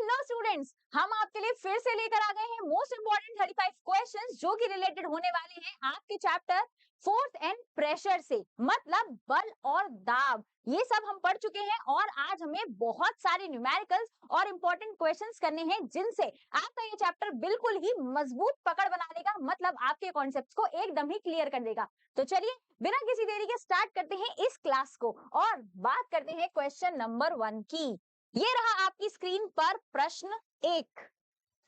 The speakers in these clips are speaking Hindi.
हेलो स्टूडेंट्स, हम आपके लिए फिर से लेकर आ गए हैं मोस्ट इंपोर्टेंट 35 क्वेश्चंस जो कि रिलेटेड होने वाले हैं आपके चैप्टर फोर्स एंड प्रेशर से, मतलब बल और दाब। ये सब हम पढ़ चुके हैं और आज हमें बहुत सारे न्यूमेरिकल्स और इंपॉर्टेंट क्वेश्चंस करने हैं जिनसे आपका ये चैप्टर बिल्कुल ही मजबूत पकड़ बना लेगा, मतलब आपके कॉन्सेप्ट्स को एकदम ही क्लियर कर देगा। तो चलिए बिना किसी देरी के स्टार्ट करते हैं इस क्लास को और बात करते हैं क्वेश्चन नंबर 1 की। ये रहा आपकी स्क्रीन पर प्रश्न 1।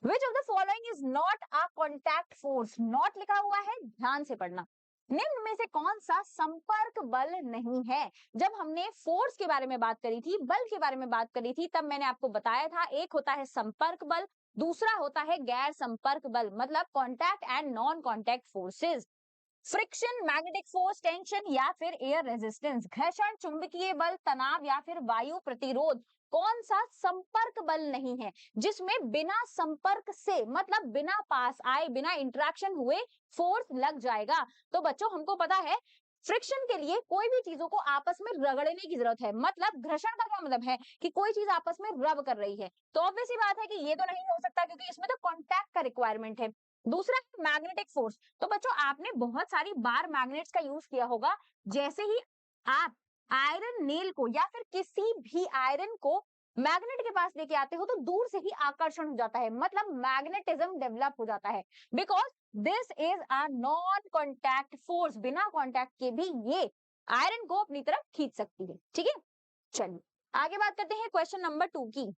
Which of the following is not a contact force? Not लिखा हुआ है, ध्यान से पढ़ना। निम्न में से कौन सा संपर्क बल नहीं है? जब हमने फोर्स के बारे में बात करी थी, बल के बारे में बात करी थी, तब मैंने आपको बताया था एक होता है संपर्क बल, दूसरा होता है गैर संपर्क बल, मतलब contact and non contact forces. Friction, magnetic force, tension या फिर एयर रेजिस्टेंस, घर्षण, चुंबकीय बल, तनाव या फिर वायु प्रतिरोध। कौन सा संपर्क बल नहीं है जिसमें बिना संपर्क से, मतलब बिना पास आए, बिना इंटरेक्शन हुए फोर्स लग जाएगा? तो बच्चों हमको पता है फ्रिक्शन के लिए कोई भी चीजों को आपस में रगड़ने की जरूरत है, मतलब घर्षण का क्या मतलब है कि कोई चीज आपस में रब कर रही है। तो ऑब्वियस सी बात है कि ये तो नहीं हो सकता क्योंकि इसमें तो कॉन्टैक्ट का रिक्वायरमेंट है। दूसरा है मैग्नेटिक फोर्स। तो बच्चों आपने बहुत सारी बार मैग्नेट्स का यूज किया होगा। जैसे ही आप आयरन नेल को या फिर किसी भी आयरन को मैग्नेट के पास लेके आते हो तो दूर से ही आकर्षण हो जाता है, मतलब मैग्नेटिज्म डेवलप हो जाता है, because this is a non contact force. बिना कॉन्टैक्ट के भी ये आयरन को अपनी तरफ खींच सकती है। ठीक है, चलिए आगे बात करते हैं क्वेश्चन नंबर 2 की।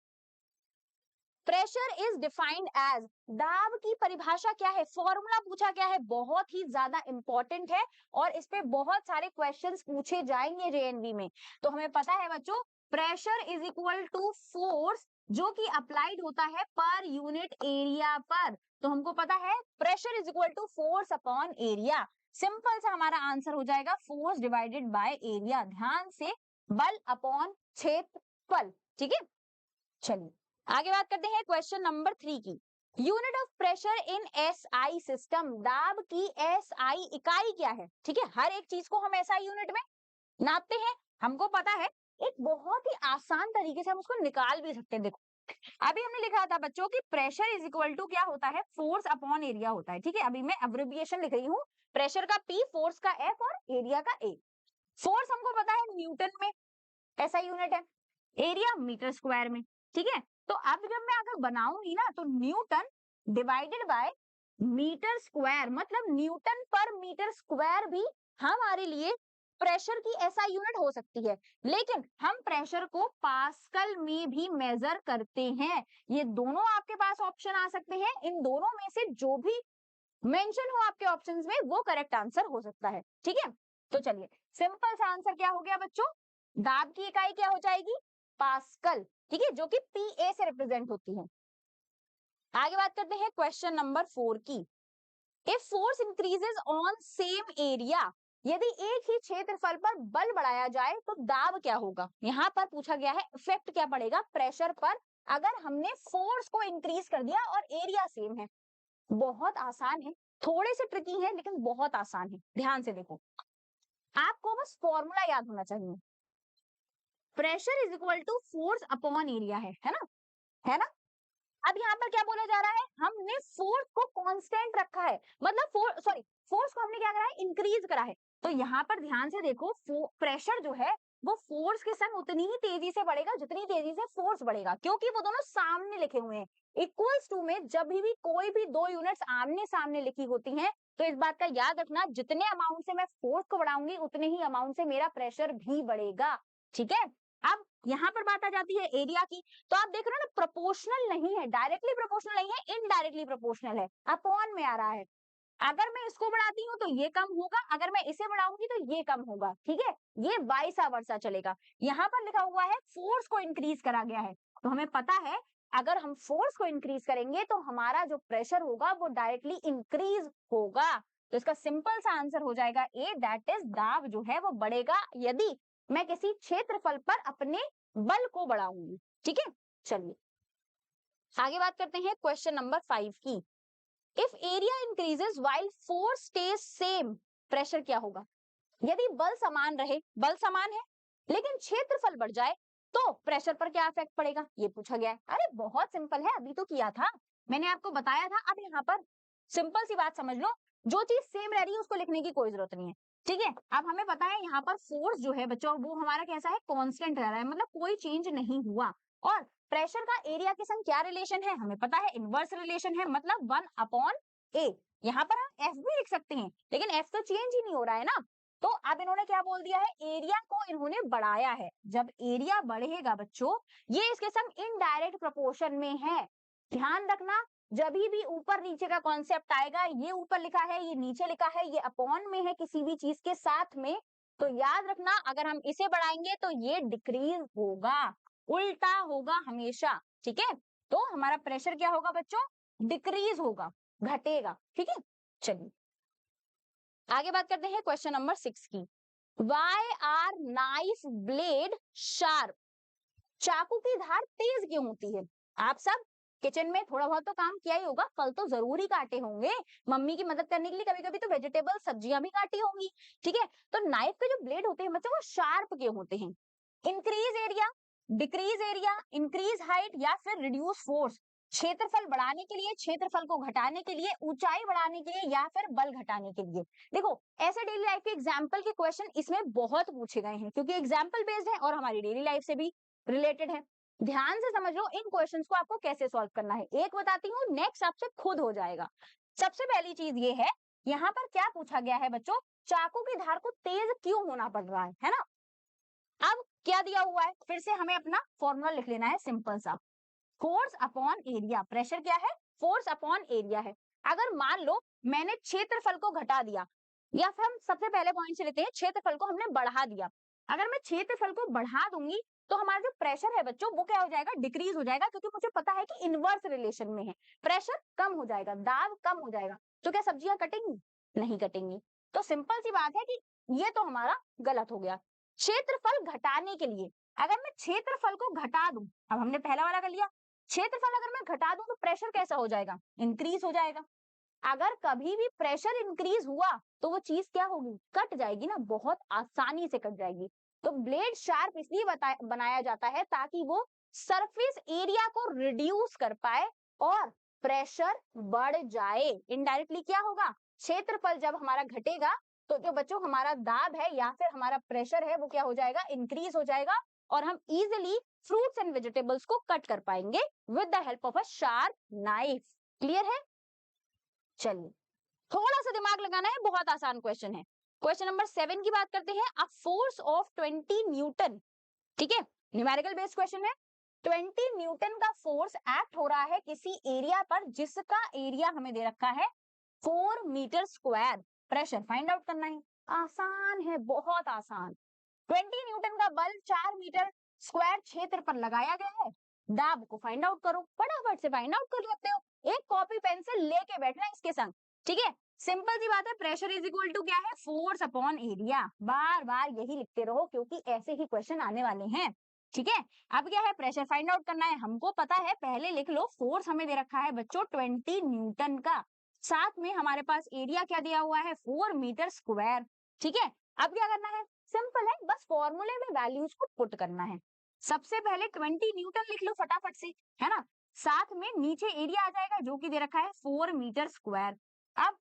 प्रेशर इज डिफाइंड एज, दाब की परिभाषा क्या है? फॉर्मूला पूछा गया है, बहुत ही ज्यादा इंपॉर्टेंट है और इस पे बहुत सारे क्वेश्चंस पूछे जाएंगे जेएनवी में। तो हमें पता है बच्चों, pressure is equal to force जो कि अप्लाइड होता है पर यूनिट एरिया पर। तो हमको पता है pressure is equal to force upon area. Simple सा हमारा आंसर हो जाएगा फोर्स डिवाइडेड बाय एरिया। ध्यान से, बल अपॉन क्षेत्रफल। ठीक है, चलिए आगे बात करते हैं क्वेश्चन नंबर 3 की। Unit of pressure in SI system, दाब की एसआई इकाई क्या है? ठीक है, हर एक चीज को हम एसआई यूनिट में नापते हैं, हमको पता है। एक बहुत ही आसान तरीके से हम उसको निकाल भी सकते हैं। देखो अभी हमने लिखा था बच्चों की प्रेशर इज इक्वल टू क्या होता है? फोर्स अपॉन एरिया होता है। ठीक है, अभी मैं एब्रिविएशन लिख रही हूँ, प्रेशर का पी, फोर्स का एफ और एरिया का ए। फोर्स हमको पता है न्यूटन में एसआई यूनिट है, एरिया मीटर स्क्वायर में। ठीक है, तो अब जब मैं अगर बनाऊंगी ना तो newton divided by metre square, मतलब न्यूटन पर मीटर स्क्वायर भी हमारे लिए प्रेशर की ऐसा यूनिट हो सकती है। लेकिन हम प्रेशर को पास्कल में भी मेजर करते हैं। ये दोनों आपके पास ऑप्शन आ सकते हैं, इन दोनों में से जो भी मेंशन हो आपके ऑप्शंस में वो करेक्ट आंसर हो सकता है। ठीक है, तो चलिए सिंपल सा आंसर क्या हो गया बच्चों? दाब की इकाई क्या हो जाएगी? पास्कल। ठीक है, जो कि पीए से रिप्रेजेंट होती है। आगे बात करते हैं क्वेश्चन नंबर 4 की। If force increases on same area, यदि एक ही क्षेत्रफल पर बल बढ़ाया जाए तो दाब क्या होगा? यहाँ पर पूछा गया है इफेक्ट क्या पड़ेगा प्रेशर पर अगर हमने फोर्स को इंक्रीज कर दिया और एरिया सेम है। बहुत आसान है, थोड़े से ट्रिकी है लेकिन बहुत आसान है। ध्यान से देखो, आपको बस फॉर्मूला याद होना चाहिए। Pressure is equal to force upon area है ना? है ना? अब यहाँ पर क्या बोला जा रहा है? हमने फोर्स को कांस्टेंट रखा है, मतलब फोर्स को हमने क्या करा है? इंक्रीज करा है। तो यहाँ पर ध्यान से देखो, प्रेशर जो है वो फोर्स के संग उतनी ही तेजी से बढ़ेगा जितनी तेजी से फोर्स बढ़ेगा, क्योंकि वो दोनों सामने लिखे हुए हैं। इक्वल्स टू में जब भी कोई भी दो यूनिट्स आमने सामने लिखी होती हैं तो इस बात का याद रखना, जितने अमाउंट से मैं फोर्स को बढ़ाऊंगी उतने ही अमाउंट से मेरा प्रेशर भी बढ़ेगा। ठीक है, अब यहाँ पर बात आ जाती है एरिया की। तो आप देख रहे हो ना, प्रोपोर्शनल नहीं है, डायरेक्टली प्रोपोर्शनल नहीं है, इनडायरेक्टली प्रोपोर्शनल है, अपॉन में आ रहा है। अगर मैं इसको बढ़ाती हूँ तो ये कम होगा, अगर मैं इसे बढ़ाऊंगी तो ये कम होगा। ठीक है, ये वाइसा वर्सा चलेगा। यहाँ पर लिखा हुआ है फोर्स को इंक्रीज करा गया है, तो हमें पता है अगर हम फोर्स को इंक्रीज करेंगे तो हमारा जो प्रेशर होगा वो डायरेक्टली इंक्रीज होगा। तो इसका सिंपल सा आंसर हो जाएगा ए, दैट इज दाब जो है वो बढ़ेगा यदि मैं किसी क्षेत्रफल पर अपने बल को बढ़ाऊंगी। ठीक है, चलिए आगे बात करते हैं क्वेश्चन नंबर 5 की। If area increases while force stage same, pressure क्या होगा? यदि बल समान रहे, बल समान है लेकिन क्षेत्रफल बढ़ जाए तो प्रेशर पर क्या इफेक्ट पड़ेगा, ये पूछा गया है। अरे बहुत सिंपल है, अभी तो किया था, मैंने आपको बताया था। अब यहाँ पर सिंपल सी बात समझ लो, जो चीज सेम रह रही है उसको लिखने की कोई जरूरत नहीं है, ठीक है। अब हमें पता है यहाँ पर फोर्स जो है बच्चों वो हमारा कैसा है, कांस्टेंट रह रहा है, मतलब कोई चेंज नहीं हुआ। और प्रेशर का एरिया के संग क्या रिलेशन है, हमें पता है इनवर्स रिलेशन है, मतलब 1/A। यहाँ पर हम एफ भी लिख सकते हैं, लेकिन एफ तो चेंज ही नहीं हो रहा है ना। तो अब इन्होंने क्या बोल दिया है, एरिया को इन्होंने बढ़ाया है। जब एरिया बढ़ेगा बच्चों, ये इसके संग इनडायरेक्ट प्रोपोर्शन में है। ध्यान रखना, जब भी ऊपर नीचे का कॉन्सेप्ट आएगा, ये ऊपर लिखा है, ये नीचे लिखा है, ये अपॉन में है किसी भी चीज के साथ में, तो याद रखना अगर हम इसे बढ़ाएंगे तो ये डिक्रीज होगा, उल्टा होगा हमेशा, ठीक है। तो हमारा प्रेशर क्या होगा बच्चों, डिक्रीज होगा, घटेगा, ठीक है। चलिए आगे बात करते हैं क्वेश्चन नंबर 6 की। Why are knife blade sharp, चाकू की धार तेज क्यों होती है। आप सब किचन में थोड़ा बहुत तो काम किया ही होगा, फल तो जरूर ही काटे होंगे, मम्मी की मदद करने के लिए कभी कभी तो वेजिटेबल सब्जियां भी काटी होंगी, ठीक है। तो नाइफ के जो ब्लेड होते हैं बच्चों वो शार्प क्यों होते हैं, increase area, decrease area, increase height या फिर रिड्यूस फोर्स, क्षेत्रफल बढ़ाने के लिए, क्षेत्रफल को घटाने के लिए, ऊंचाई बढ़ाने के लिए या फिर बल घटाने के लिए। देखो ऐसे डेली लाइफ के एग्जाम्पल के क्वेश्चन इसमें बहुत पूछे गए हैं, क्योंकि एग्जाम्पल बेस्ड है और हमारी डेली लाइफ से भी रिलेटेड है। ध्यान से समझ लो इन क्वेश्चंस को आपको कैसे सॉल्व करना है, एक बताती हूँ, नेक्स्ट आपसे खुद हो जाएगा। सबसे पहली चीज ये है, यहाँ पर क्या पूछा गया है बच्चों, चाकू की धार को तेज क्यों होना पड़ रहा है ना। अब क्या दिया हुआ है, फिर से हमें अपना फॉर्मूला लिख लेना है सिंपल सा, फोर्स अपॉन एरिया। प्रेशर क्या है, फोर्स अपॉन एरिया है। अगर मान लो मैंने क्षेत्रफल को घटा दिया, या फिर हम सबसे पहले पॉइंट से लेते हैं, क्षेत्रफल को हमने बढ़ा दिया। अगर मैं क्षेत्रफल को बढ़ा दूंगी तो हमारा जो प्रेशर है बच्चों वो क्या हो जाएगा, डिक्रीज हो जाएगा, क्योंकि मुझे पता है कि इनवर्स रिलेशन में है, प्रेशर कम हो जाएगा, दाब कम हो जाएगा। तो क्या सब्जियां कटेंगी, नहीं कटेंगी। तो सिंपल सी बात है कि ये तो हमारा गलत हो गया। क्षेत्रफल घटाने के लिए, अगर मैं क्षेत्रफल को घटा दूं, अब हमने पहला वाला कर लिया, क्षेत्रफल अगर मैं घटा दूं तो प्रेशर कैसा हो जाएगा, इंक्रीज हो जाएगा। अगर कभी भी प्रेशर इंक्रीज हुआ तो वो चीज क्या होगी, कट जाएगी ना, बहुत आसानी से कट जाएगी। तो ब्लेड शार्प इसलिए बनाया जाता है ताकि वो सरफेस एरिया को रिड्यूस कर पाए और प्रेशर बढ़ जाए। इनडायरेक्टली क्या होगा, क्षेत्रफल जब हमारा घटेगा तो जो बच्चों हमारा दाब है या फिर हमारा प्रेशर है वो क्या हो जाएगा, इंक्रीज हो जाएगा, और हम इजिली फ्रूट्स एंड वेजिटेबल्स को कट कर पाएंगे with the help of a sharp knife. Clear है। चलिए थोड़ा सा दिमाग लगाना है, बहुत आसान क्वेश्चन है। क्वेश्चन नंबर 7 की बात करते हैं, अ फोर्स ऑफ 20 न्यूटन, ठीक है, न्यूमेरिकल बेस्ड क्वेश्चन है। 20 न्यूटन का फोर्स एक्ट हो रहा है किसी एरिया पर जिसका एरिया हमें दे रखा है 4 metre square. Pressure find out करना है, आसान है, बहुत आसान। 20 न्यूटन का बल 4 मीटर स्क्वायर क्षेत्र पर लगाया गया है, दाब को फाइंड आउट करो, फटाफट से फाइंड आउट कर सकते हो, एक कॉपी पेंसिल लेके बैठना इसके संग, ठीक है। सिंपल सी बात है, प्रेशर इज इक्वल टू क्या है, फोर्स अपॉन एरिया, बार बार यही लिखते रहो क्योंकि ऐसे ही क्वेश्चन आने वाले हैं, ठीक है। अब क्या है, प्रेशर फाइंड आउट करना है, हमको पता है, पहले लिख लो, फोर्स हमें दे रखा है बच्चों 20 न्यूटन का, साथ में हमारे पास एरिया क्या दिया हुआ है, 4 मीटर स्क्वायर, ठीक है। अब क्या करना है, सिंपल है, बस फॉर्मूले में वैल्यूज को पुट करना है। सबसे पहले 20 न्यूटन लिख लो फटाफट से, है ना, साथ में नीचे एरिया आ जाएगा जो कि दे रखा है 4 मीटर स्क्वायर। अब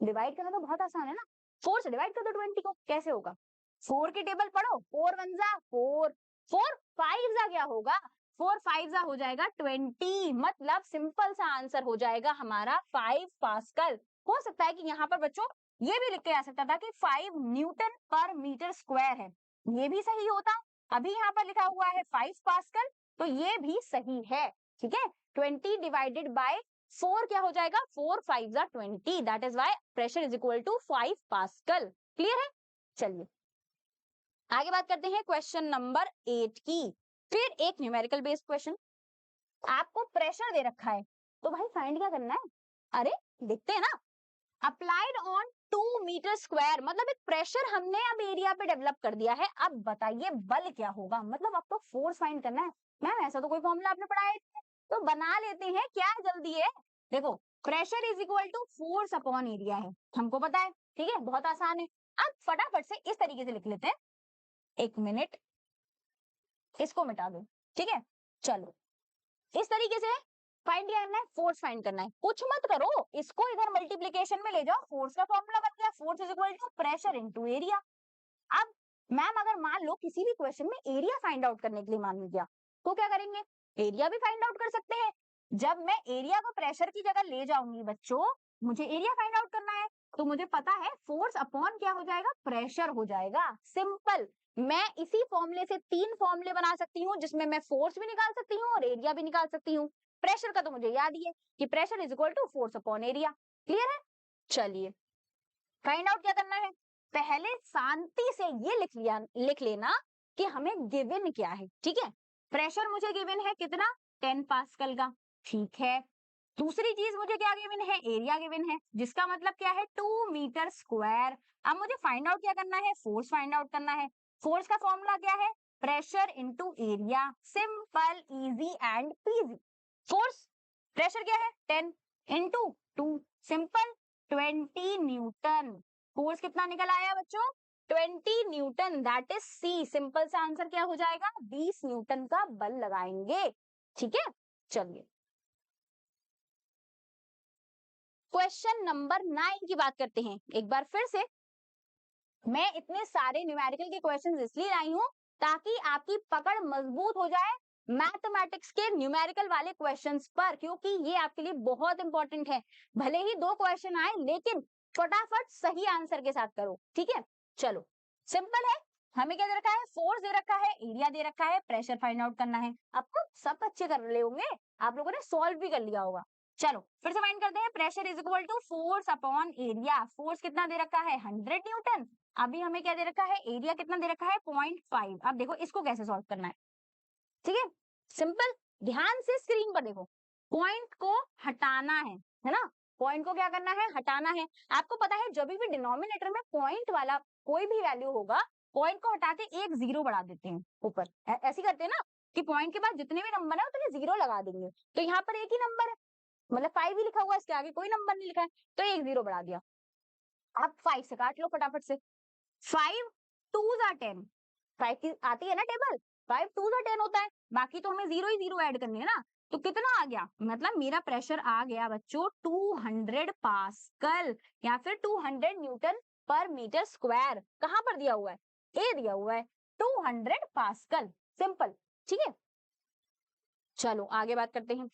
डिवाइड करना तो बहुत आसान है ना, 4 से डिवाइड कर दो 20 को, कैसे होगा, 4 की टेबल पढ़ो, 4 1 जा 4, 4 5 जा क्या होगा, 4 5 जा हो जाएगा 20, मतलब सिंपल सा आंसर हो जाएगा हमारा 5 पास्कल। हो सकता है कि यहाँ पर बच्चों ये भी लिख के आ सकता था कि 5 न्यूटन पर मीटर स्क्वायर है, ये भी सही होता। अभी यहाँ पर लिखा हुआ है 5 पास्कल, तो ये भी सही है, ठीक है। 20 डिवाइडेड बाय 4 क्या हो जाएगा, 4 5 जा 20, that is why pressure is equal to 5 pascal. Clear है। चलिए आगे बात करते हैं क्वेश्चन नंबर 8 की, फिर एक न्यूमेरिकल बेस्ड क्वेश्चन। आपको प्रेशर दे रखा है तो भाई फाइंड क्या करना है, अरे लिखते हैं ना, अप्लाइड ऑन 2 मीटर स्क्वायर, मतलब एक प्रेशर हमने अब एरिया पे डेवलप कर दिया है। अब बताइए बल क्या होगा, मतलब आपको फोर्स फाइंड करना है। मैम ऐसा तो कोई फॉर्मूला आपने पढ़ाया ही नहीं है, तो बना लेते हैं, क्या जल्दी है। देखो pressure is equal to force upon area है, हमको पता है, ठीक है, बहुत आसान है। अब फटाफट से इस तरीके से लिख लेते हैं, एक मिनट, इसको मिटा दो, ठीक है। चलो इस तरीके से फाइंड करना है, फोर्स फाइंड करना है, कुछ मत करो, इसको इधर मल्टीप्लीकेशन में ले जाओ, फोर्स का फॉर्मूला बन गया, force is equal to pressure into area. अब मैम अगर मान लो किसी भी क्वेश्चन में एरिया फाइंड आउट करने के लिए मान लिया, तो क्या करेंगे, एरिया भी फाइंड आउट कर सकते हैं। जब मैं एरिया को प्रेशर की जगह ले जाऊंगी बच्चों, मुझे एरिया फाइंड आउट करना है, तो मुझे पता है फोर्स अपॉन क्या हो जाएगा, प्रेशर हो जाएगा। सिंपल, मैं इसी फॉर्मूले से 3 फॉर्मूले बना सकती हूँ, जिसमें मैं फोर्स भी निकाल सकती हूँ और एरिया भी निकाल सकती हूँ। प्रेशर का तो मुझे याद ही है कि pressure is equal to force upon area. Clear है? चलिए फाइंड आउट क्या करना है, पहले शांति से ये लिख लेना कि हमें गिवन क्या है, ठीक है। प्रेशर मुझे गिवन है कितना, 10 पास्कल का, ठीक है। दूसरी चीज मुझे क्या गिवन है, एरिया गिवन है, जिसका मतलब क्या है, 2 मीटर स्क्वायर। अब मुझे फाइंड आउट क्या करना है, फोर्स फाइंड आउट करना है। फोर्स का फॉर्मूला क्या है, pressure into area, simple easy and PG. Force pressure क्या है, 10 इंटू 2, सिंपल 20 न्यूटन। फोर्स कितना निकल आया बच्चों, 20 newton, that is C. Simple सा आंसर क्या हो जाएगा, 20 न्यूटन का बल लगाएंगे, ठीक है। चलिए क्वेश्चन नंबर 9 की बात करते हैं एक बार फिर से। मैं इतने सारे न्यूमेरिकल के क्वेश्चंस इसलिए लाई हूं ताकि आपकी पकड़ मजबूत हो जाए मैथमेटिक्स के न्यूमेरिकल वाले क्वेश्चंस पर, क्योंकि ये आपके लिए बहुत इंपॉर्टेंट है। भले ही 2 क्वेश्चन आए, लेकिन फटाफट सही आंसर के साथ करो, ठीक है। चलो सिंपल है, हमें क्या दे रखा है, फोर्स दे रखा है, एरिया दे रखा है, प्रेशर फाइंड आउट करना है। आपको सब अच्छे कर रहे होंगे, आप लोगों ने सॉल्व भी कर लिया होगा। चलो फिर से फाइंड करते हैं, pressure is equal to force upon area. Force कितना दे रखा है, 100 न्यूटन। अभी हमें क्या दे रखा है, एरिया कितना दे रखा है, 0.5। अब देखो इसको कैसे सॉल्व करना है, ठीक है। सिंपल, ध्यान से स्क्रीन पर देखो, पॉइंट को हटाना है ना, पॉइंट को क्या करना है, हटाना है। आपको पता है जब भी डिनोमिनेटर में पॉइंट वाला कोई भी वैल्यू होगा, पॉइंट को हटा के एक जीरो बढ़ा देते हैं ऊपर, ऐसे करते हैं ना, कि पॉइंट के बाद जितने भी नंबर है उतने जीरो लगा देंगे। तो यहाँ पर एक ही नंबर है, मतलब 5 ही लिखा हुआ है, इसके आगे कोई नंबर नहीं लिखा है, तो एक जीरो बढ़ा दिया। आप 5 से काट लो फटाफट से, 5 2 जा 10, 5 की आती है ना टेबल, 5 2 जा 10 होता है, बाकी तो हमें जीरो ही जीरो ऐड करनी है ना। तो कितना आ गया, मतलब मेरा प्रेशर आ गया बच्चों 200 पास्कल या फिर 200 न्यूटन पर मीटर स्क्वायर। कहां पर दिया हुआ है, ए दिया हुआ है, 200 पास्कल। सिंपल, ठीक है। चलो आगे बात करते हैं,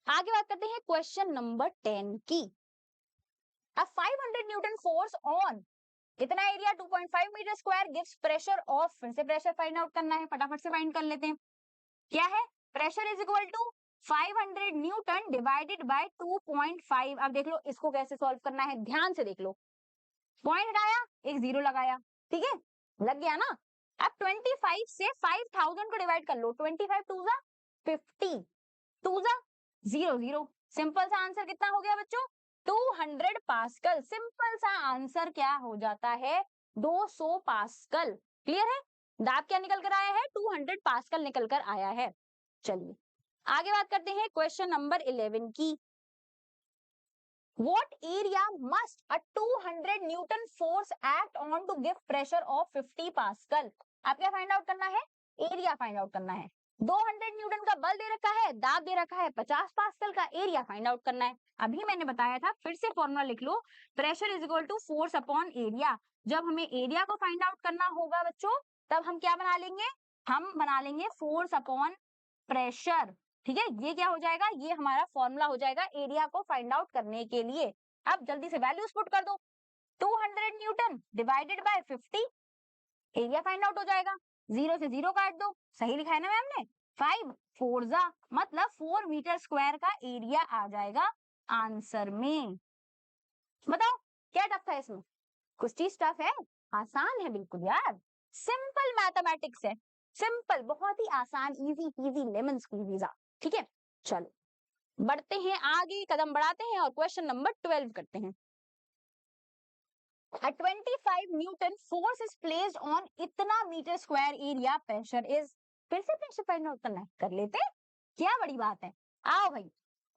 आगे बात करते हैं क्वेश्चन नंबर 10 की। अब 500 न्यूटन फोर्स ऑन इतना area 2.5 metre square gives pressure of, फिर से प्रेशर फाइंड आउट करना है, फटाफट से फाइंड कर लेते हैं। क्या है, pressure is equal to 500 newton divided by 2.5। अब देख लो इसको कैसे सॉल्व करना है, ध्यान से देख लो, पॉइंट हटाया, एक जीरो लगाया, ठीक है, लग गया ना। अब 25 से 5000 को डिवाइड कर लो, 25 टू जा 50, टू जा जीरो जीरो, सिंपल सा आंसर कितना हो गया बच्चों, 200 पास्कल। सिंपल सा आंसर क्या हो जाता है, 200 पास्कल। क्लियर है, दाब क्या निकल कर आया है, 200 पास्कल निकल कर आया है। चलिए आगे बात करते हैं क्वेश्चन नंबर 11 की। What area must a 200 Newton force act on to give pressure of 50 Pascal? आप क्या फाइंड आउट करना है, एरिया फाइंड आउट करना है। 200 न्यूटन का बल दे रखा है, दाब दे रखा है 50 पास्कल का, एरिया फाइंड आउट करना है। अभी मैंने बताया था, फिर से फॉर्मूला लिख लो, pressure is equal to force upon area. जब हमें एरिया को फाइंड आउट करना होगा बच्चों, तब हम क्या बना लेंगे, हम बना लेंगे फोर्स अपॉन प्रेशर, ठीक है। ये क्या हो जाएगा, ये हमारा फॉर्मूला हो जाएगा एरिया को फाइंड आउट करने के लिए। अब जल्दी से वैल्यूज पुट कर दो, 200 Newton divided bye 50, area find out हो जाएगा, जीरो से जीरो काट दो, सही लिखा है ना मैम ने, 5 4 जा मतलब 4 मीटर स्क्वायर का एरिया आ जाएगा आंसर में। बताओ क्या टफ है इसमें, कुछ चीज टफ है, आसान है बिल्कुल यार, सिंपल मैथमेटिक्स है, सिंपल, बहुत ही आसान, इजी इजी लेमन स्क्वीजी, ठीक है। चलो बढ़ते हैं आगे, कदम बढ़ाते हैं और क्वेश्चन नंबर 12 करते हैं। A 25 newton force is placed on इतना metre square area, pressure is, फिर से प्रेशर फाइंड आउट करना है, कर लेते हैं, क्या बड़ी बात है। आओ भाई,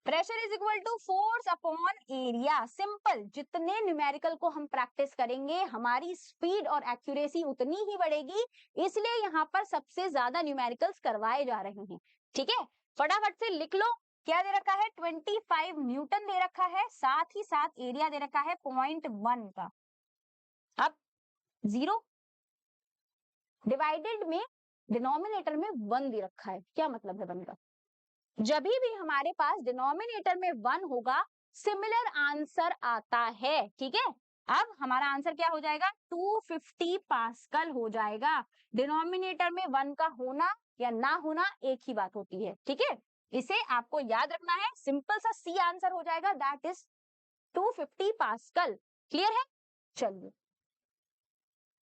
pressure is equal to force upon area. Simple, जितने न्यूमेरिकल को हम प्रैक्टिस करेंगे हमारी स्पीड और एक्यूरेसी उतनी ही बढ़ेगी, इसलिए यहाँ पर सबसे ज्यादा न्यूमेरिकल्स करवाए जा रहे हैं। ठीक है, फटाफट से लिख लो। क्या दे रखा है? 25 न्यूटन दे रखा है, साथ ही साथ एरिया दे रखा है 0.1 का। अब 0 डिवाइडेड में डिनोमिनेटर में 1 दे रखा है। क्या मतलब है 1 का? जब भी हमारे पास डिनोमिनेटर में 1 होगा सिमिलर आंसर आता है। ठीक है, अब हमारा आंसर क्या हो जाएगा? 250 पास्कल हो जाएगा। डिनोमिनेटर में 1 का होना या ना होना एक ही बात होती है। ठीक है, इसे आपको याद रखना है। सिंपल सा सी आंसर हो जाएगा, दैट इज 250 पास्कल। क्लियर है? चलिए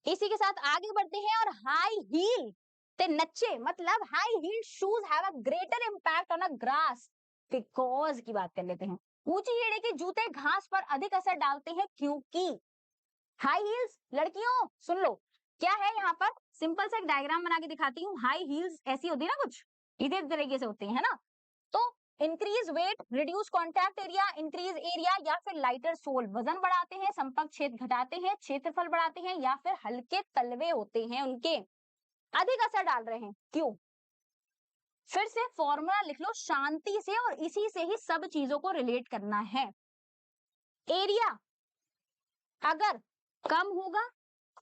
इसी के साथ आगे बढ़ते हैं। और हाई हील ते नच्चे, मतलब high heel shoes have a greater impact on a grass because की बात कर लेते हैं। ऊंची एड़े के जूते घास पर अधिक असर डालते हैं क्योंकि। हाई हील्स, लड़कियों सुन लो, क्या है यहाँ पर? सिंपल सा एक डायग्राम बना के दिखाती हूँ। हाई हील्स ऐसी होती है ना, कुछ इधर तरीके से होती है ना। तो increase weight, reduce contact area, increase area, या फिर लाइटर सोल, वजन बढ़ाते हैं, संपर्क क्षेत्र घटाते हैं, क्षेत्रफल बढ़ाते हैं, या फिर हल्के तलवे होते हैं उनके, अधिक असर डाल रहे हैं क्यों? फिर से फॉर्मूला लिख लो शांति से, और इसी से ही सब चीजों को रिलेट करना है। एरिया अगर कम होगा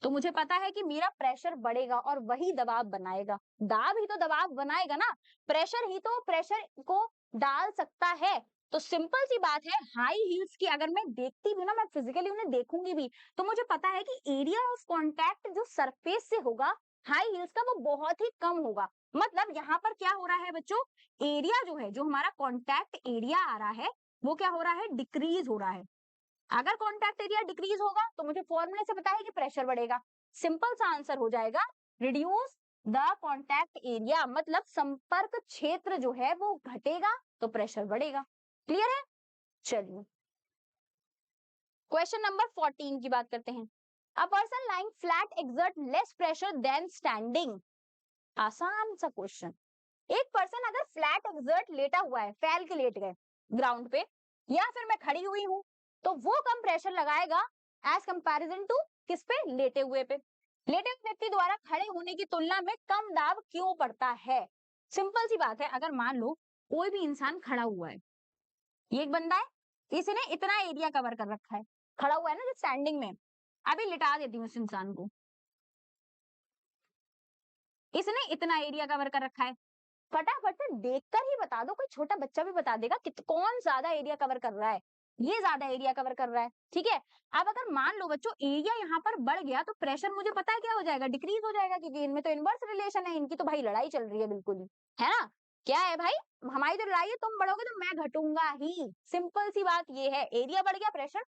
तो मुझे पता है कि मेरा प्रेशर बढ़ेगा और वही दबाव बनाएगा। दाब ही तो दबाव बनाएगा ना, प्रेशर ही तो प्रेशर को डाल सकता है। तो सिंपल सी बात है, हाई हील्स की अगर मैं देखती भी ना, मैं फिजिकली उन्हें देखूंगी भी, तो मुझे पता है कि एरिया ऑफ कांटेक्ट जो सरफेस से होगा हाई हील्स का, वो बहुत ही कम होगा। मतलब यहाँ पर क्या हो रहा है बच्चों? एरिया जो है, जो हमारा कॉन्टैक्ट एरिया आ रहा है, वो क्या हो रहा है? डिक्रीज हो रहा है। अगर कॉन्टैक्ट एरिया डिक्रीज होगा तो मुझे फॉर्मूले से पता है कि प्रेशर बढ़ेगा। सिंपल सा आंसर हो जाएगा रिड्यूस द कॉन्टैक्ट एरिया, मतलब संपर्क क्षेत्र जो है वो घटेगा तो प्रेशर बढ़ेगा। क्लियर है? चलिए क्वेश्चन नंबर 14 की बात करते हैं। A person lying flat exert less pressure than standing. आसान सा क्वेश्चन। एक पर्सन अगर फ्लैट एक्सर्ट लेटा हुआ है, फैल के लेट गए ग्राउंड पे, या फिर मैं खड़ी हुई हूं, तो वो कम प्रेशर लगाएगा एज कंपैरिजन टू किस पे? लेटे हुए पे। लेटे हुए व्यक्ति द्वारा खड़े होने की तुलना में कम दाब क्यों पड़ता है? सिंपल सी बात है, अगर मान लो कोई भी इंसान खड़ा हुआ है, ये एक बंदा है, इसने इतना एरिया कवर कर रखा है, खड़ा हुआ है ना जो स्टैंडिंग में, अभी लिटा देती हूँ उस इंसान को, इसने इतना एरिया कवर कर रखा है, फटाफट से देखकर ही बता दो, कोई छोटा बच्चा भी बता देगा कि कौन ज्यादा एरिया कवर कर रहा है। ये ज्यादा एरिया कवर कर रहा है। ठीक है, अब अगर मान लो बच्चों एरिया यहाँ पर बढ़ गया तो प्रेशर मुझे पता है क्या हो जाएगा? डिक्रीज हो जाएगा, क्योंकि इनमें तो इनवर्स रिलेशन है, इनकी तो भाई लड़ाई चल रही है बिल्कुल ही, है ना? क्या है भाई? हमारी तो लड़ाई है, तुम बढ़ोगे तो मैं घटूंगा ही। सिंपल सी बात ये है, एरिया बढ़ गया प्रेशर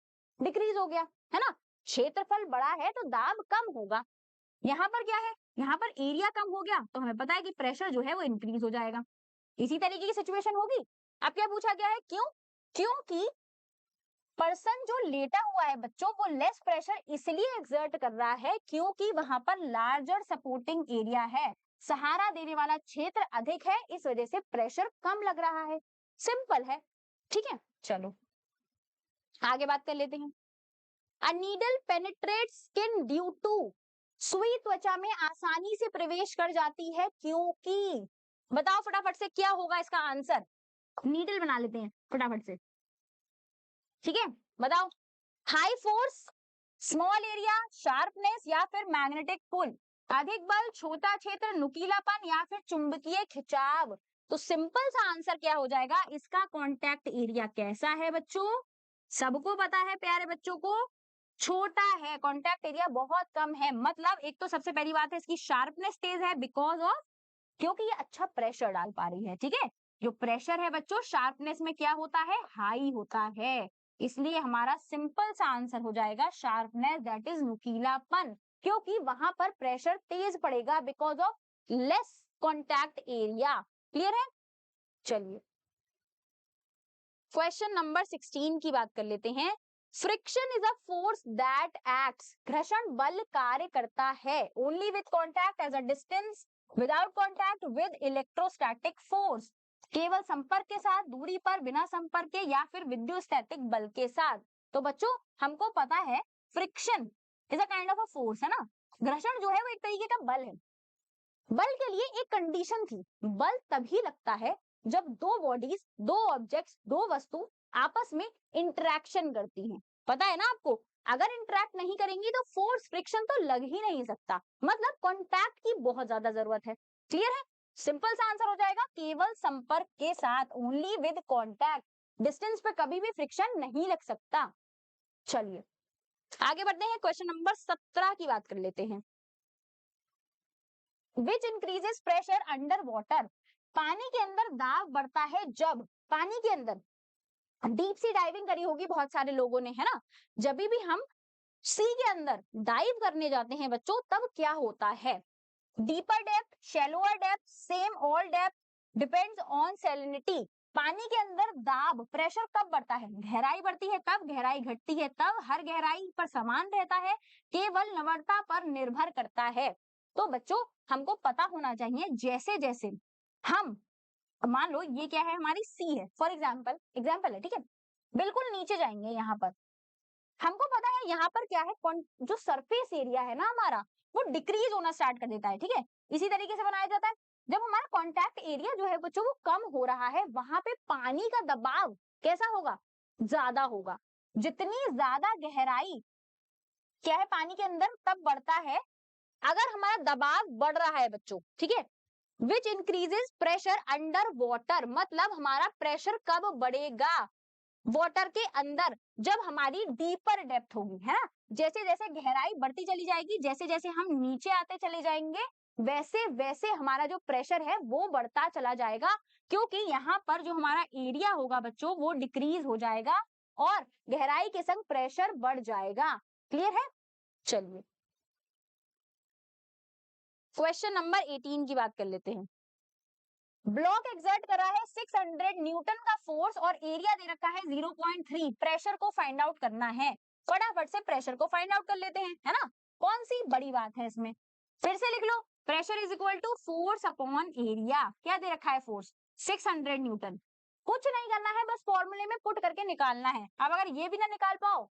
डिक्रीज हो गया, है ना? क्षेत्रफल बड़ा है तो दाब कम होगा। यहाँ पर क्या है? यहाँ पर एरिया कम हो गया तो हमें पता है कि प्रेशर जो है वो इंक्रीज हो जाएगा। इसी तरीके की सिचुएशन होगी। अब क्या पूछा गया है? क्यों? क्योंकि पर्सन जो लेटा हुआ है बच्चों, वो लेस प्रेशर इसलिए एक्सर्ट कर रहा है क्योंकि वहां पर लार्जर सपोर्टिंग एरिया है, सहारा देने वाला क्षेत्र अधिक है, इस वजह से प्रेशर कम लग रहा है। सिंपल है। ठीक है, चलो आगे बात कर लेते हैं। A needle penetrates skin due to, सुई त्वचा में आसानी से प्रवेश कर जाती है क्योंकि। बताओ फटाफट से क्या होगा इसका आंसर? नीडल बना लेते हैं फटाफट से। ठीक है, बताओ। High force, small area, sharpness, या फिर मैग्नेटिक पुल। अधिक बल, छोटा क्षेत्र, नुकीलापन, या फिर चुंबकीय खिंचाव। तो सिंपल सा आंसर क्या हो जाएगा? इसका कॉन्टैक्ट एरिया कैसा है बच्चों? सबको पता है प्यारे बच्चों को, छोटा है, कॉन्टैक्ट एरिया बहुत कम है। मतलब एक तो सबसे पहली बात है इसकी शार्पनेस तेज है, बिकॉज ऑफ, क्योंकि ये अच्छा प्रेशर डाल पा रही है। ठीक है, जो प्रेशर है बच्चों शार्पनेस में क्या होता है? हाई होता है। इसलिए हमारा सिंपल सा आंसर हो जाएगा शार्पनेस, दैट इज नुकीलापन, क्योंकि वहां पर प्रेशर तेज पड़ेगा because of less contact area. Clear है? चलिए क्वेश्चन नंबर 16 की बात कर लेते हैं। Friction is a force that acts, घर्षण बल कार्य करता है only with contact as a distance, without contact with electrostatic force. केवल संपर्क के साथ, दूरी पर, बिना संपर्क के, या फिर विद्युतस्थैतिक बल के साथ। तो बच्चों हमको पता है friction is a kind of a force, है ना। घर्षण जो है वो एक तरीके का बल है। बल के लिए एक कंडीशन थी, बल तभी लगता है जब दो बॉडीज, दो ऑब्जेक्ट्स, दो वस्तु आपस में इंटरेक्शन करती हैं। पता है ना आपको, अगर इंटरेक्ट नहीं करेंगी तो फोर्स फ्रिक्शन तो लग ही नहीं सकता, मतलब कांटेक्ट की बहुत ज्यादा जरूरत है। क्लियर है? सिंपल सा आंसर हो जाएगा केवल संपर्क के साथ, ओनली विद कांटेक्ट। डिस्टेंस पे कभी भी फ्रिक्शन नहीं लग सकता। चलिए आगे बढ़ते हैं, क्वेश्चन नंबर 17 की बात कर लेते हैं। Which increases pressure under water, पानी के अंदर दाब बढ़ता है जब, पानी के अंदर डीप सी डाइविंग करी होगी बहुत सारे लोगों ने, है ना। जब भी हम सी के अंदर डाइव करने जाते हैं बच्चों, तब क्या होता है? Deeper depth, shallower depth, same all depth, depends on salinity. पानी के अंदर दाब, प्रेशर कब बढ़ता है? गहराई बढ़ती है कब, गहराई घटती है तब, हर गहराई पर समान रहता है, केवल लवणता पर निर्भर करता है। तो बच्चों हमको पता होना चाहिए, जैसे जैसे हम, मान लो ये क्या है, हमारी सी है, फॉर एग्जाम्पल, एग्जाम्पल है, ठीक है। बिल्कुल नीचे जाएंगे, यहाँ पर हमको पता है यहाँ पर क्या है, जो सरफेस एरिया है ना हमारा, वो डिक्रीज होना स्टार्ट कर देता है, ठीक है। इसी तरीके से बनाया जाता है, जब हमारा कॉन्टैक्ट एरिया जो है बच्चों वो कम हो रहा है, वहां पे पानी का दबाव कैसा होगा? ज्यादा होगा। जितनी ज्यादा गहराई क्या है पानी के अंदर, तब बढ़ता है। अगर हमारा दबाव बढ़ रहा है बच्चों, ठीक है, which increases pressure under water, मतलब हमारा प्रेशर कब बढ़ेगा? वाटर के अंदर, जब हमारी डीपर डेप्थ होगी, है ना। जैसे जैसे गहराई बढ़ती चली जाएगी, जैसे जैसे हम नीचे आते चले जाएंगे, वैसे वैसे हमारा जो प्रेशर है वो बढ़ता चला जाएगा, क्योंकि यहाँ पर जो हमारा एरिया होगा बच्चों वो डिक्रीज हो जाएगा और गहराई के संग प्रेशर बढ़ जाएगा। क्लियर है? चलिए क्वेश्चन नंबर 18 की बात कर लेते हैं। ब्लॉक एक्सर्ट करा है 600 न्यूटन का फोर्स और एरिया दे रखा है 0.3, प्रेशर को फाइंड आउट करना है। फटाफट से प्रेशर को फाइंड आउट कर लेते हैं, है ना। कौन सी बड़ी बात है इसमें, फिर से लिख लो, pressure is equal to force upon area. क्या दे रखा है? Force 600 newton. कुछ नहीं करना है, बस फॉर्मूले में पुट करके निकालना है। अब अगर ये भी ना निकाल पाओ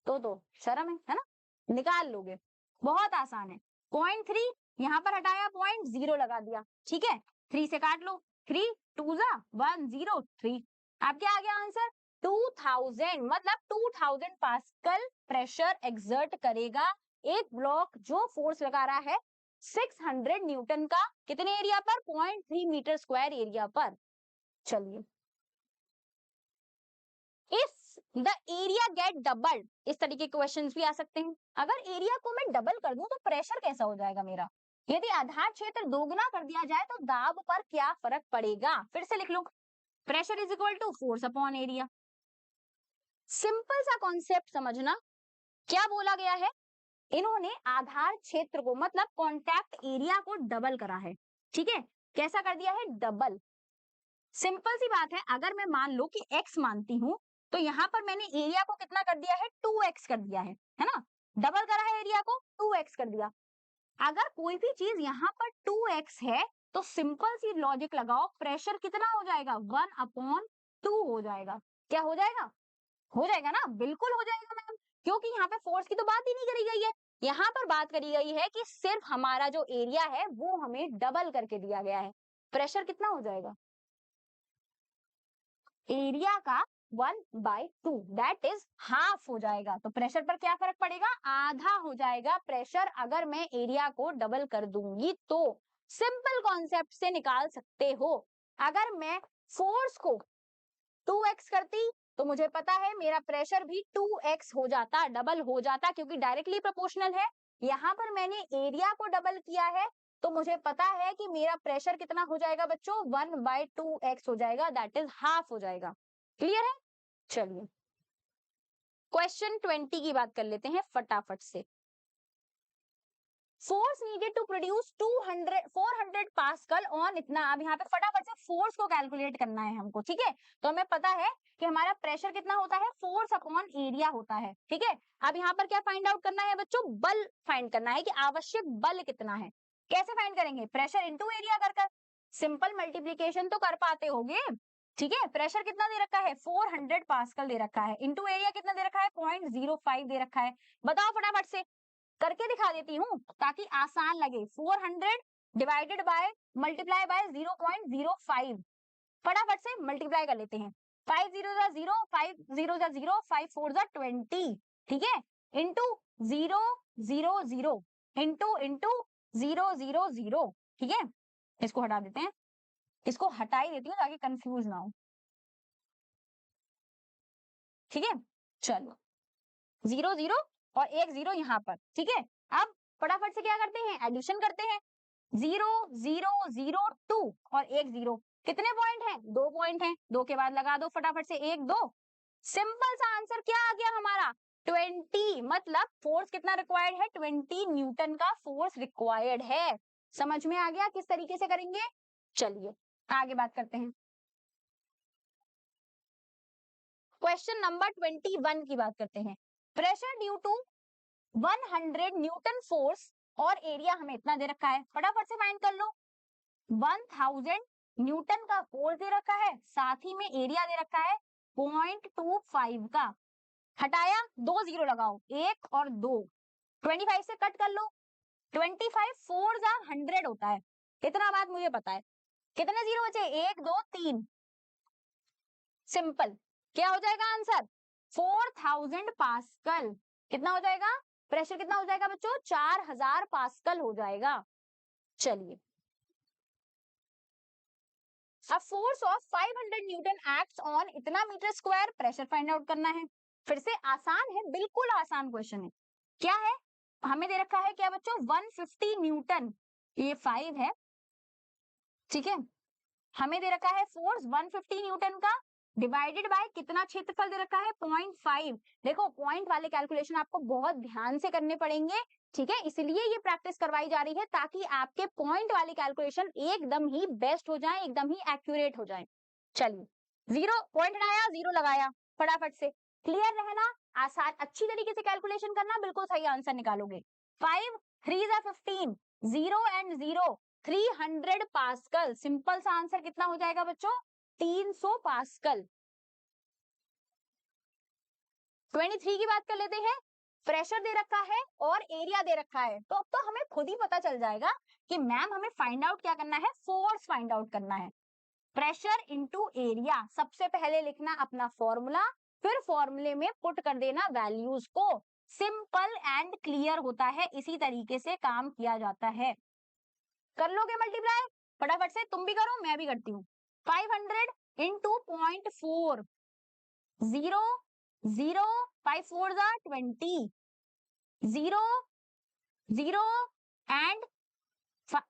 तो शर्म है ना। निकाल लोगे, बहुत आसान है। 0.3 यहाँ पर हटाया, 0.0 लगा दिया, ठीक है। 3 से काट लो, 3 2 जा 1 0 3। अब क्या आ गया आंसर? 2000, मतलब 2000 पास्कल प्रेशर एक्सर्ट करेगा एक ब्लॉक जो फोर्स लगा रहा है 600 न्यूटन का, कितने एरिया पर? 0.3 मीटर स्क्वायर एरिया पर। चलिए, if the area get doubled, इस तरीके के क्वेश्चंस भी आ सकते हैं। अगर एरिया को मैं डबल कर दूं तो प्रेशर कैसा हो जाएगा मेरा? यदि आधार क्षेत्र दोगुना कर दिया जाए तो दाब पर क्या फर्क पड़ेगा? फिर से लिख लो, pressure is equal to force upon area. Simple सा कॉन्सेप्ट समझना, क्या बोला गया है? इन्होंने आधार क्षेत्र को, मतलब कॉन्टैक्ट एरिया को डबल करा है, ठीक है। कैसा कर दिया है? डबल। सिंपल सी बात है, अगर मैं मान लो कि x मानती हूं, तो यहाँ पर मैंने एरिया को कितना कर दिया है? 2x कर दिया है ना। डबल करा है एरिया को, 2x कर दिया। अगर कोई भी चीज यहाँ पर 2x है तो सिंपल सी लॉजिक लगाओ, प्रेशर कितना हो जाएगा? 1/2 हो जाएगा। क्या हो जाएगा? हो जाएगा ना, बिल्कुल हो जाएगा मैम, क्योंकि यहाँ पे फोर्स की तो बात ही नहीं करी गई है। यहाँ पर बात करी गई है कि सिर्फ हमारा जो एरिया है वो हमें डबल करके दिया गया है। प्रेशर कितना हो जाएगा? एरिया का 1/2, दैट इज हाफ हो जाएगा। तो प्रेशर पर क्या फर्क पड़ेगा? आधा हो जाएगा प्रेशर, अगर मैं एरिया को डबल कर दूंगी तो। सिंपल कॉन्सेप्ट से निकाल सकते हो। अगर मैं फोर्स को 2x करती तो मुझे पता है मेरा प्रेशर भी 2x हो जाता, डबल हो जाता, क्योंकि डायरेक्टली प्रोपोर्शनल है। यहाँ पर मैंने एरिया को डबल किया है तो मुझे पता है कि मेरा प्रेशर कितना हो जाएगा बच्चों? 1/2x हो जाएगा, दैट इज हाफ हो जाएगा। क्लियर है? चलिए क्वेश्चन 20 की बात कर लेते हैं फटाफट से। Force needed to produce 400 pascal on इतना। अब यहाँ पे फटाफट से फोर्स को कैलकुलेट करना है हमको, ठीक है। तो हमें पता है कि हमारा प्रेशर कितना होता है? फोर्स अपॉन एरिया होता है, ठीक है। अब यहाँ पर क्या फाइंड आउट करना है बच्चों? बल फाइंड करना है कि आवश्यक बल कितना है। कैसे फाइंड करेंगे? प्रेशर इंटू एरिया कर कर। सिंपल मल्टीप्लीकेशन तो कर पाते होगे, ठीक है। प्रेशर कितना दे रखा है 400 पास्कल दे रखा है, इनटू एरिया कितना दे रखा है 0.05 दे रखा है। बताओ फटाफट से, करके दिखा देती हूँ ताकि आसान लगे। 400 डिवाइडेड बाय मल्टीप्लाई बाय 0.05, फटाफट से मल्टीप्लाई कर लेते हैं। 5 0 जा 0, 5 0 जा 0, 5 4 जा 20, ठीक है, इंटू 0 0 0 इंटू 0 0 0, ठीक है। इसको हटा देते हैं, इसको हटा ही देती हूँ ताकि कंफ्यूज ना हो, ठीक है। चलो 0 0 और एक 0 यहाँ पर, ठीक है। अब फटाफट से क्या करते हैं, एडिशन करते हैं। 0 0 0 2 और एक 0, कितने पॉइंट हैं 2 पॉइंट हैं, 2 के बाद लगा दो फटाफट से 1 2। सिंपल सा आंसर क्या आ गया हमारा 20, मतलब फोर्स कितना रिक्वायर्ड है 20 न्यूटन का फोर्स रिक्वायर्ड है। समझ में आ गया किस तरीके से करेंगे। चलिए आगे बात करते हैं। क्वेश्चन नंबर 21 की बात करते हैं। Pressure due to 100 newton force और एरिया हमें इतना दे रखा है, फटाफट से फाइंड कर लो। 1000 न्यूटन का फोर्स दे रखा है, साथ ही में एरिया दे रखा है 0.25 का। हटाया, 2 0 लगाओ, 1 और 2, 25 से कट कर लो। 25 4 जा 100 होता है, इतना बात मुझे पता है। कितने जीरो बचे 1 2 3, सिंपल। क्या हो जाएगा आंसर 4000 पास्कल। कितना हो जाएगा, प्रेशर कितना हो जाएगा बच्चों 4000 पास्कल हो जाएगा। चलिए, अब force of 500 newton acts on इतना metre square, pressure find out करना है। फिर से आसान है, बिल्कुल आसान क्वेश्चन है। क्या है, हमें दे रखा है क्या बच्चों 150 न्यूटन, ये 5 है, ठीक है। हमें दे रखा है फोर्स 150 न्यूटन का, डिवाइडेड बाय कितना क्षेत्रफल दे रखा है 0.5। देखो पॉइंट वाले कैलकुलेशन आपको बहुत ध्यान से करने पड़ेंगे, ठीक है, इसलिए ये प्रैक्टिस करवाई जा रही है ताकि आपके पॉइंट वाले कैलकुलेशन एकदम ही बेस्ट हो जाए, एकदम ही एक्यूरेट हो जाए। चलिए, 0 पॉइंट हटाया, 0 लगाया, फटाफट से क्लियर रहना, आसान अच्छी तरीके से कैलकुलेशन करना, बिल्कुल सही आंसर निकालोगे। 5 3 जा 15, 0 एंड 0 300 पास्कल। सिंपल सा आंसर कितना हो जाएगा बच्चों 300 पास्कल। 23 की बात कर लेते हैं। प्रेशर दे रखा है और एरिया दे रखा है, तो अब तो हमें खुद ही पता चल जाएगा कि मैम हमें फाइंड आउट क्या करना है, फोर्स फाइंड आउट करना है। प्रेशर इंटू एरिया, सबसे पहले लिखना अपना फॉर्मूला, फिर फॉर्मूले में पुट कर देना वैल्यूज को। सिंपल एंड क्लियर होता है, इसी तरीके से काम किया जाता है। कर लोगे मल्टीप्लाई, फटाफट से तुम भी करो मैं भी करती हूँ। 500 इंटू 0.4, 0 0 5 4 जा 20, 0 0 एंड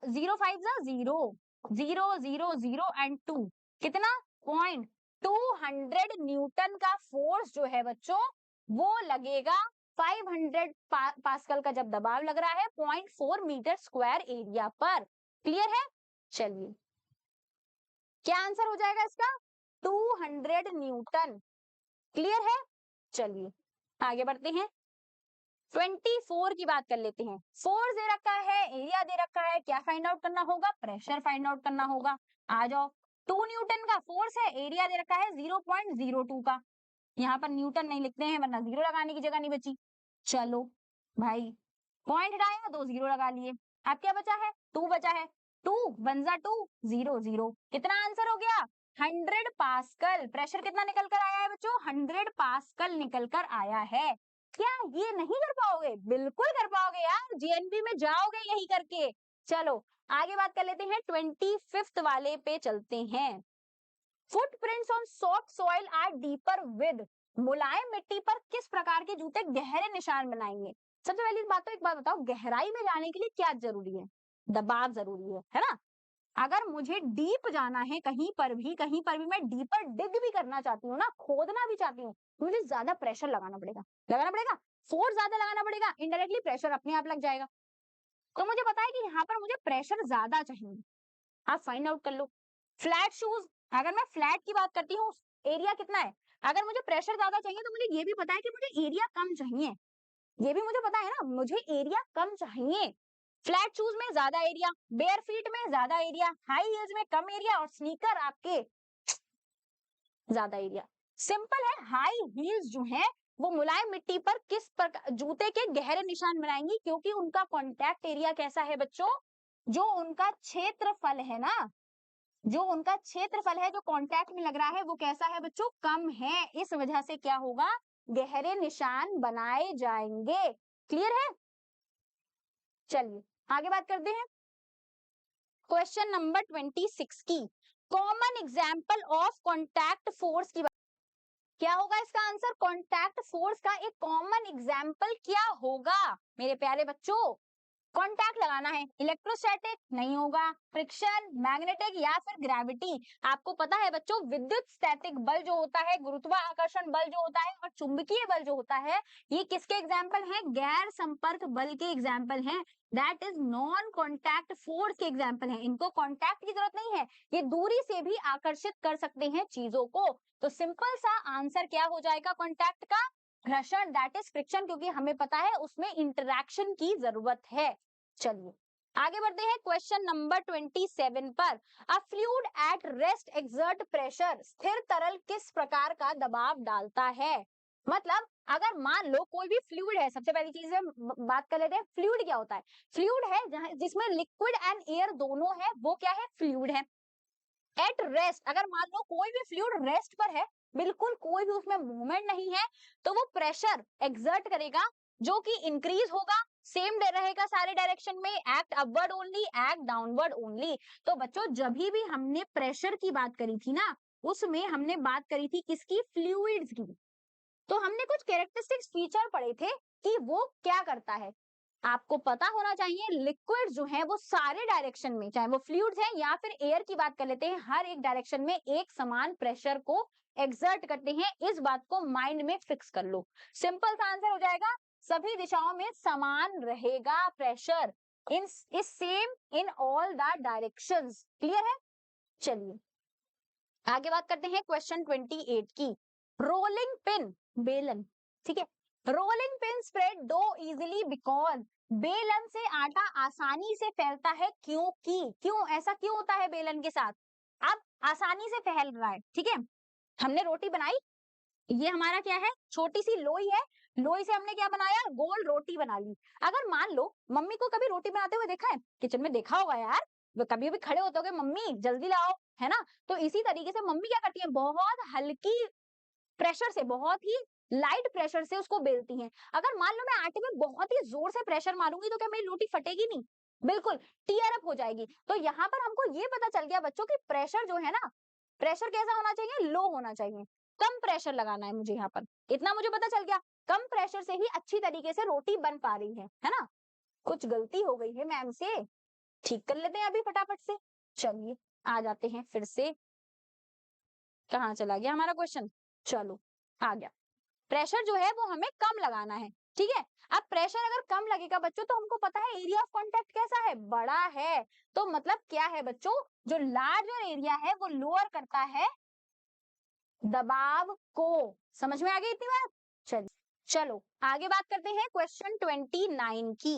0 5 जा 0, 0 0 0 एंड 2, कितना 200 न्यूटन का फोर्स जो है बच्चों वो लगेगा 500 पास्कल का जब दबाव लग रहा है 0.4 मीटर स्क्वायर एरिया पर। क्लियर है। चलिए, क्या आंसर हो जाएगा इसका 200 न्यूटन। क्लियर है। चलिए आगे बढ़ते हैं, 24 की बात कर लेते हैं। फोर्स दे रखा है, एरिया दे रखा है, क्या फाइंड आउट करना होगा, प्रेशर फाइंड आउट करना होगा। आ जाओ, 2 न्यूटन का फोर्स है, एरिया दे रखा है 0.02 का, यहाँ पर न्यूटन नहीं लिखते हैं वरना 0 लगाने की जगह नहीं बची। चलो भाई, पॉइंट हटाया, 2 0 लगा लिए, अब क्या बचा है 2 बचा है, 2 1 जा 2 0 0, कितना आंसर हो गया 100 पास्कल। प्रेशर कितना निकल कर आया है बच्चों 100 पास्कल निकल कर आया है। क्या ये नहीं कर पाओगे, बिल्कुल कर पाओगे यार, जीएनबी में जाओगे यही करके। चलो आगे बात कर लेते हैं, 25th वाले पे चलते हैं। Footprints on soft soil are deeper with, मुलायम मिट्टी पर किस प्रकार के जूते गहरे निशान बनाएंगे। सबसे पहली बात तो एक बात बताओ, गहराई में जाने के लिए क्या जरूरी है, दबाव जरूरी है ना। अगर मुझे डीप जाना है कहीं पर भी मैं डीपर डिग भी करना चाहती हूँ ना, खोदना भी चाहती हूँ, मुझे ज्यादा प्रेशर लगाना पड़ेगा, फोर्स ज्यादा लगाना पड़ेगा, इनडायरेक्टली प्रेशर अपने आप लग जाएगा। तो मुझे पता है कि यहाँ पर मुझे प्रेशर ज्यादा चाहिए, आप फाइंड आउट कर लो। फ्लैट शूज, अगर मैं फ्लैट की बात करती हूँ, एरिया कितना है, अगर मुझे प्रेशर ज्यादा चाहिए तो मुझे ये भी पता है कि मुझे एरिया कम चाहिए, ये भी मुझे पता है ना, मुझे एरिया कम चाहिए। फ्लैट शूज में ज्यादा एरिया, बेयर फीट में ज्यादा एरिया, हाई हील्स में कम एरिया और स्नीकर आपके ज्यादा एरिया। सिंपल है, हाई हील्स जो है वो मुलायम मिट्टी पर किस प्रकार जूते के गहरे निशान बनाएंगी, क्योंकि उनका कॉन्टैक्ट एरिया कैसा है बच्चों, जो उनका क्षेत्रफल है ना, जो उनका क्षेत्रफल है जो कांटेक्ट में लग रहा है वो कैसा है बच्चों, कम है। इस वजह से क्या होगा, गहरे निशान बनाए जाएंगे। क्लियर है? चलिए आगे बात करते हैं क्वेश्चन नंबर 26 की। Common example of contact force की क्या होगा इसका आंसर, कॉन्टैक्ट फोर्स का एक कॉमन एग्जाम्पल क्या होगा मेरे प्यारे बच्चों। कॉन्टैक्ट लगाना है, इलेक्ट्रोस्टैटिक नहीं होगा, फ्रिक्शन, मैग्नेटिक या फिर ग्रेविटी। आपको पता है बच्चों, विद्युत स्टैटिक बल जो होता है, गुरुत्वाकर्षण बल जो होता है और चुंबकीय बल जो होता है, ये किसके एग्जाम्पल हैं, गैर संपर्क बल के एग्जाम्पल हैं। That is non contact force के एग्जाम्पल हैं। इनको कॉन्टैक्ट की जरूरत नहीं है, ये दूरी से भी आकर्षित कर सकते हैं चीजों को। तो सिंपल सा आंसर क्या हो जाएगा कॉन्टैक्ट का, घर्षण, दैट इज फ्रिक्शन, क्योंकि हमें पता है उसमें इंटरैक्शन की जरूरत है। चलिए आगे बढ़ते हैं क्वेश्चन नंबर 27 पर। अ fluid at rest exert pressure, स्थिर तरल किस प्रकार का दबाव डालता है। मतलब अगर मान लो कोई भी फ्लूइड है, सबसे पहली चीज बात कर लेते हैं फ्लूइड क्या होता है। फ्लूइड है जहां जिसमें लिक्विड एंड एयर दोनों है, वो क्या है, फ्लूइड है। एट रेस्ट, अगर मान लो कोई भी फ्लूइड रेस्ट पर है, बिल्कुल कोई भी उसमें मूवमेंट नहीं है, तो वो प्रेशर एक्सर्ट करेगा जो कि इंक्रीज होगा, सेम रहेगा सारे डायरेक्शन में, act upward only, act downward only. तो बच्चों जब भी हमने प्रेशर की बात करी थी ना, उसमें हमने बात करी थी किसकी, फ्लूइड्स की। तो हमने कुछ कैरेक्टरिस्टिक्स फीचर पढ़े थे कि वो क्या करता है। आपको पता होना चाहिए लिक्विड जो है वो सारे डायरेक्शन में, चाहे वो फ्लूइड्स है या फिर एयर की बात कर लेते हैं, हर एक डायरेक्शन में एक समान प्रेशर को एक्सर्ट करते हैं। इस बात को माइंड में फिक्स कर लो, सिंपल सा आंसर हो जाएगा, सभी दिशाओं में समान रहेगा pressure, in is same in all the directions. Clear है? चलिए आगे बात करते हैं क्वेश्चन 28 की। रोलिंग पिन, बेलन, ठीक है, rolling pin spread dough easily because, बेलन से आटा आसानी से फैलता है क्योंकि, क्यों ऐसा क्यों होता है बेलन के साथ, अब आसानी से फैल रहा है, ठीक है। हमने रोटी बनाई, ये हमारा क्या है, छोटी सी लोई है, लोई से हमने क्या बनाया, गोल रोटी बना ली। अगर मान लो मम्मी को कभी रोटी बनाते हुए देखा है, किचन में देखा होगा यार, वो कभी भी खड़े होते होगे, मम्मी जल्दी लाओ, है ना। तो इसी तरीके से मम्मी क्या करती है, बहुत हल्की प्रेशर से, बहुत ही लाइट प्रेशर से उसको बेलती हैं। अगर मान लो मैं आटे में बहुत ही जोर से प्रेशर मारूंगी तो क्या मेरी रोटी फटेगी नहीं, बिल्कुल टीयर अप हो जाएगी। तो यहाँ पर हमको ये पता चल गया बच्चों की प्रेशर जो है ना, प्रेशर कैसा होना चाहिए, लो होना चाहिए, कम प्रेशर लगाना है मुझे यहाँ पर, इतना मुझे पता चल गया। कम प्रेशर से ही अच्छी तरीके से रोटी बन पा रही है ना। कुछ गलती हो गई है मैम से, ठीक कर लेते हैं अभी फटाफट से। चलिए आ जाते हैं फिर से, कहाँ चला गया हमारा क्वेश्चन, चलो आ गया। प्रेशर जो है वो हमें कम लगाना है, ठीक है। अब प्रेशर अगर कम लगेगा बच्चों तो हमको पता है एरिया ऑफ कांटेक्ट कैसा है, बड़ा है। तो मतलब क्या है बच्चों, जो लार्जर एरिया है वो लोअर करता है दबाव को। समझ में आ गई इतनी बात? चलिए चलो आगे बात करते हैं क्वेश्चन 29 की।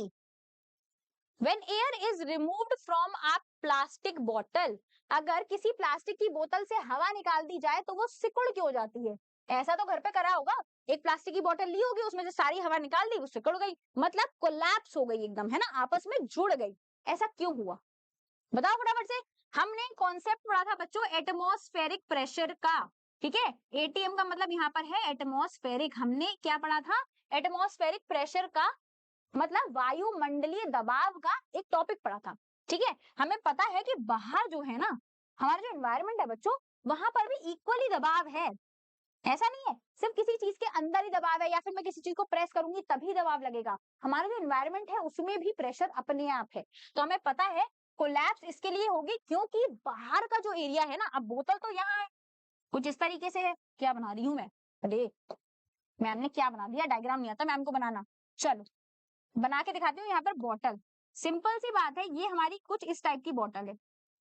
When air is removed from a plastic bottle, अगर किसी प्लास्टिक की बोतल से हवा निकाल दी जाए तो वो सिकुड़ क्यों जाती है। ऐसा तो घर पे करा होगा, एक प्लास्टिक की बोतल ली होगी, उसमें से सारी हवा निकाल दी, वो सिकुड़ गई, मतलब कोलैप्स हो गई एकदम, है ना, आपस में जुड़ गई। ऐसा क्यों हुआ, बताओ फटाफट से। हमने कॉन्सेप्ट पढ़ा था बच्चों एटमॉस्फेरिक प्रेशर का, ठीक है, एटीएम का मतलब यहाँ पर है एटमॉस्फेरिक। हमने क्या पढ़ा था, एटमॉस्फेरिक प्रेशर का मतलब वायुमंडलीय दबाव का एक टॉपिक पढ़ा था, ठीक है। हमें पता है कि बाहर जो है ना, हमारा जो एनवायरनमेंट है बच्चों, वहां पर भी इक्वली दबाव है। ऐसा नहीं है सिर्फ किसी चीज के अंदर ही दबाव है या फिर मैं किसी चीज को प्रेस करूंगी तभी दबाव लगेगा। हमारा जो एनवायरनमेंट है उसमें भी प्रेशर अपने आप है। तो हमें पता है कोलैप्स इसके लिए होगी क्योंकि बाहर का जो एरिया है ना, अब बोतल तो यहाँ है, कुछ इस तरीके से है, क्या बना रही हूं मैं, अरे मैम ने क्या बना दिया, डायग्राम नहीं आता मैम को बनाना। चलो बना के दिखाती हूँ, यहाँ पर बॉटल, सिंपल सी बात है, ये हमारी कुछ इस टाइप की बॉटल है,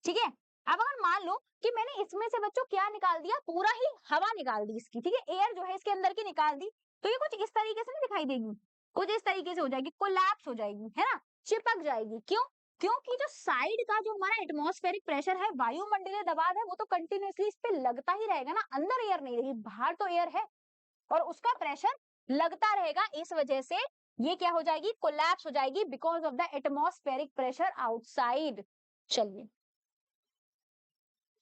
ठीक है। अब अगर मान लो कि मैंने इसमें से बच्चों क्या निकाल दिया, पूरा ही हवा निकाल दी इसकी, ठीक है, एयर जो है इसके अंदर की निकाल दी, तो ये कुछ इस तरीके से नहीं दिखाई देगी, कुछ इस तरीके से हो जाएगी, कोलैप्स हो जाएगी, है ना। चिपक जाएगी। क्यों? क्योंकि जो साइड का जो हमारा एटमॉस्फेरिक प्रेशर है, वायुमंडलीय दबाव है, वो तो कंटिन्यूअसली इस पे लगता ही रहेगा ना, अंदर एयर नहीं रहेगी, बाहर तो एयर है और उसका प्रेशर लगता रहेगा। इस वजह से ये क्या हो जाएगी, कोलैप्स हो जाएगी because of the atmospheric pressure outside. चलिए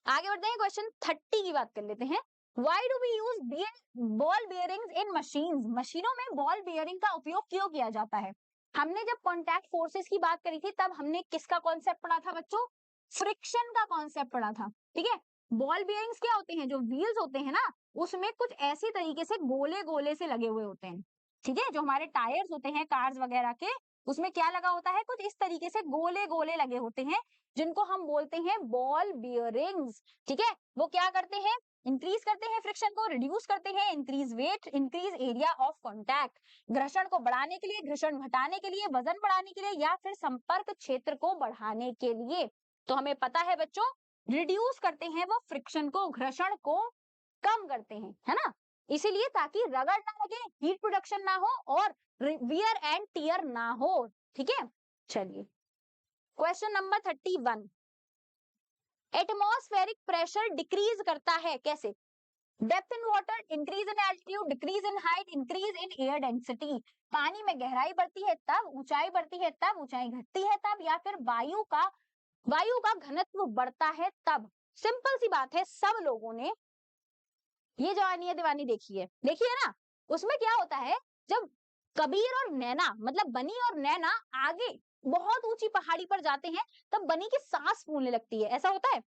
आगे बढ़ते हैं, क्वेश्चन 30 की बात कर लेते हैं। Why do we use ball bearings in machines? मशीनों में बॉल बियरिंग का उपयोग क्यों किया जाता है? हमने जब कॉन्टैक्ट फोर्सेस की बात करी थी तब हमने किसका कॉन्सेप्ट पढ़ा था बच्चों? फ्रिक्शन का कॉन्सेप्ट पढ़ा था। ठीक है, बॉल बियरिंग्स क्या होते हैं, जो व्हील्स होते हैं ना, उसमें कुछ ऐसी तरीके से गोले गोले से लगे हुए होते हैं। ठीक है, जो हमारे टायर्स होते हैं कार्स वगैरह के, उसमें क्या लगा होता है, कुछ इस तरीके से गोले गोले लगे होते हैं, जिनको हम बोलते हैं बॉल बियरिंग्स। ठीक है, वो क्या करते हैं, इंक्रीज करते हैं फ्रिक्शन को, रिड्यूस करते हैं, increase weight, increase area of contact, घर्षण को बढ़ाने के लिए, घर्षण घटाने के लिए, वजन बढ़ाने के लिए, या फिर संपर्क क्षेत्र को बढ़ाने के लिए। तो हमें पता है बच्चों, रिड्यूस करते हैं वो फ्रिक्शन को, घर्षण को कम करते हैं, है ना, इसीलिए ताकि रगड़ ना लगे, हीट प्रोडक्शन ना हो और वियर एंड टियर ना हो। ठीक है, चलिए question number 31, atmospheric pressure decrease करता है कैसे? Depth in water, increase in altitude, decrease in height, increase in air density. पानी में गहराई बढ़ती है तब, ऊंचाई बढ़ती है तब, ऊंचाई घटती है तब, या फिर वायु का घनत्व बढ़ता है तब। सिंपल सी बात है, सब लोगों ने ये जवानी है दीवानी देखी है, देखिए ना, उसमें क्या होता है, जब कबीर और नैना, मतलब बनी और नैना आगे बहुत ऊंची पहाड़ी पर जाते हैं, तब बनी की सांस फूलने लगती है, ऐसा होता है।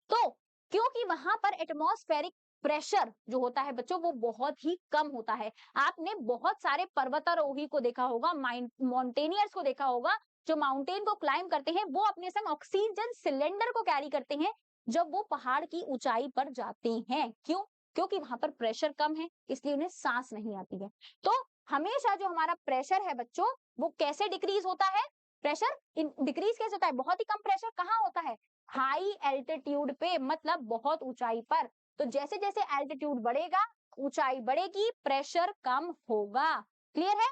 तो क्योंकि वहां पर एटमॉस्फेरिक प्रेशर जो होता है बच्चों, वो बहुत ही कम होता है। आपने बहुत सारे पर्वतारोही को देखा होगा, माउंटेनियर्स को देखा होगा, जो माउंटेन को क्लाइम करते हैं, वो अपने संग ऑक्सीजन सिलेंडर को कैरी करते हैं जब वो पहाड़ की ऊंचाई पर जाते हैं। क्यों? क्योंकि वहां पर प्रेशर कम है, इसलिए उन्हें सांस नहीं आती है। तो हमेशा जो हमारा प्रेशर है बच्चों, वो कैसे डिक्रीज होता है, प्रेशर डिक्रीज कैसे होता है, बहुत ही कम प्रेशर कहाँ होता है, हाई एल्टीट्यूड पे, मतलब बहुत ऊंचाई पर। तो जैसे जैसे एल्टीट्यूड बढ़ेगा, ऊंचाई बढ़ेगी, प्रेशर कम होगा। क्लियर है?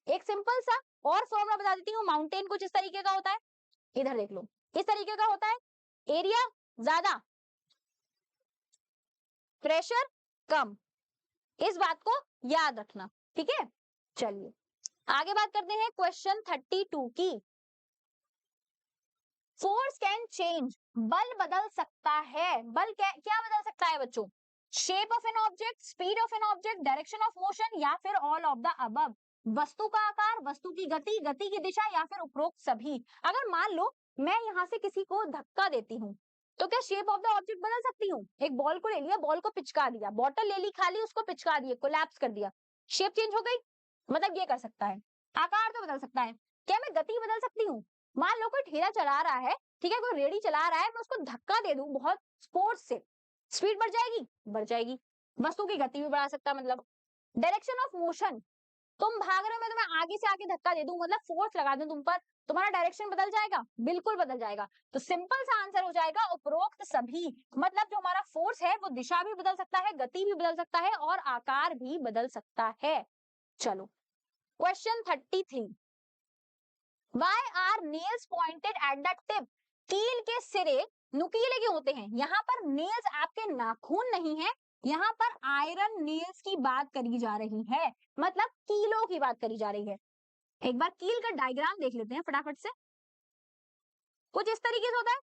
एक सिंपल सा और फॉर्मूला बता देती हूँ, माउंटेन कुछ इस तरीके का होता है, इधर देख लो, किस तरीके का होता है, एरिया ज्यादा, प्रेशर कम, इस बात को याद रखना। ठीक है, चलिए आगे बात करते हैं क्वेश्चन 32 की। फोर्स कैन चेंज, बल बदल सकता है, बल क्या बदल सकता है बच्चों, shape of an object, speed of an object, direction of motion, या फिर ऑल ऑफ द अबव। वस्तु का आकार, वस्तु की गति, गति की दिशा, या फिर उपरोक्त सभी। अगर मान लो मैं यहाँ से किसी को धक्का देती हूँ, तो क्या शेप ऑफ द ऑब्जेक्ट बदल सकती हूँ? एक बॉल को ले लिया, बॉल को पिचका दिया, बॉटल ले ली खाली, उसको पिचका दिए, कोलैप्स कर दिया, शेप चेंज हो गई, मतलब ये कर सकता है। आकार तो बदल सकता है, क्या मैं गति बदल सकती हूँ? मान लो कोई ठेला चला रहा है, ठीक है, कोई रेडी चला रहा है, मैं उसको धक्का दे दूं बहुत स्पोर्ट्स से, स्पीड बढ़ जाएगी, बढ़ जाएगी, वस्तु की गति भी बढ़ा सकता है। मतलब डायरेक्शन ऑफ मोशन, तुम भाग रहे हो, मैं तुम्हें आगे से आगे धक्का दे दूं, मतलब फोर्स लगा दूं तुम पर, तुम्हारा डायरेक्शन बदल जाएगा, बिल्कुल बदल जाएगा। तो सिंपल सा आंसर हो जाएगा उपरोक्त सभी, मतलब जो हमारा फोर्स है वो दिशा भी बदल सकता है, गति भी बदल सकता है और आकार भी बदल सकता है। चलो question 33, Why are nails pointed at the tip? कील के सिरे नुकीले क्यों होते हैं? यहाँ पर नेल्स आपके नाखून नहीं है, यहाँ पर आयरन नेल्स की बात करी जा रही है, मतलब कीलों की बात करी जा रही है। एक बार कील का डायग्राम देख लेते हैं फटाफट से। कुछ इस तरीके से होता है,